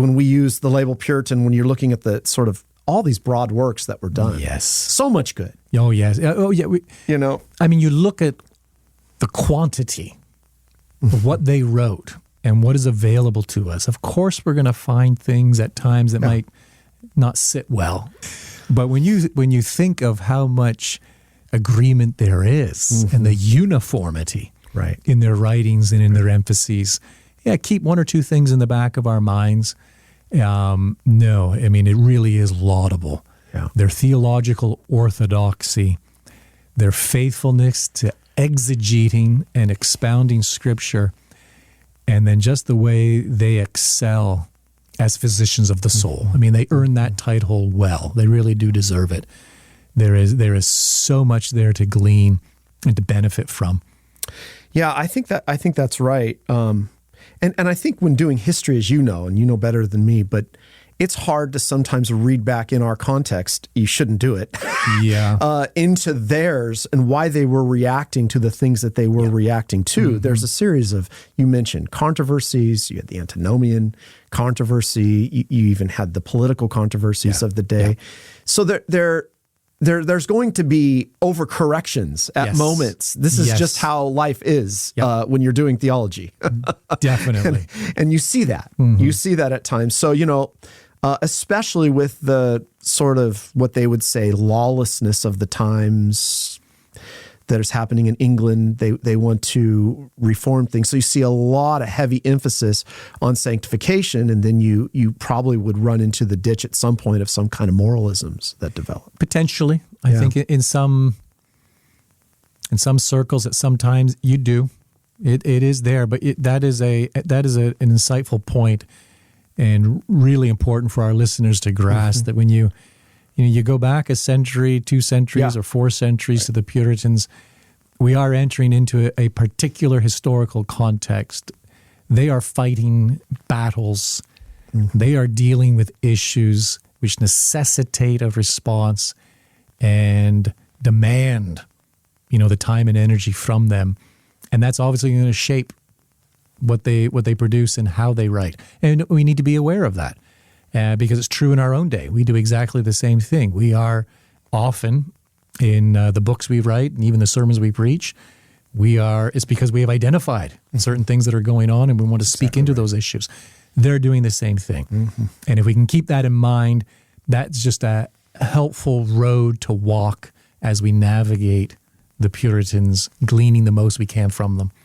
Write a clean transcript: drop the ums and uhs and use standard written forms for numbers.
when we use the label Puritan, when you're looking at the sort of all these broad works that were done. Yes. So much good. Oh, yes. Oh, yeah. I mean, you look at the quantity of what they wrote and what is available to us. Of course, we're going to find things at times that might not sit well. But when you think of how much agreement there is and the uniformity in their writings and in their emphases, keep one or two things in the back of our minds. No, I mean, it really is laudable. Yeah. Their theological orthodoxy, their faithfulness to exegeting and expounding Scripture, and then just the way they excel as physicians of the soul. I mean, they earn that title well. They really do deserve it. There is so much there to glean and to benefit from. Yeah, I think that's right. And I think when doing history, as you know, and you know better than me, but it's hard to sometimes read back in our context. You shouldn't do it. Yeah. Into theirs and why they were reacting to the things that they were reacting to. Mm-hmm. There's a series of, you mentioned controversies. You had the antinomian controversy. You even had the political controversies of the day. Yeah. So there's going to be overcorrections at moments. This is just how life is when you're doing theology. Definitely. And you see that. Mm-hmm. You see that at times. So, especially with the sort of what they would say lawlessness of the times that is happening in England, they want to reform things. So you see a lot of heavy emphasis on sanctification, and then you probably would run into the ditch at some point of some kind of moralisms that develop. Potentially. I think in some circles at some times you do. It is there, but that is an insightful point and really important for our listeners to grasp that when you go back a century, 2 centuries, or 4 centuries to the Puritans, we are entering into a particular historical context. They are fighting battles. Mm-hmm. They are dealing with issues which necessitate a response and demand, the time and energy from them. And that's obviously going to shape what they produce and how they write. And we need to be aware of that. Because it's true in our own day. We do exactly the same thing. We are often, in the books we write and even the sermons we preach, it's because we have identified certain things that are going on and we want to speak into those issues. They're doing the same thing. Mm-hmm. And if we can keep that in mind, that's just a helpful road to walk as we navigate the Puritans, gleaning the most we can from them.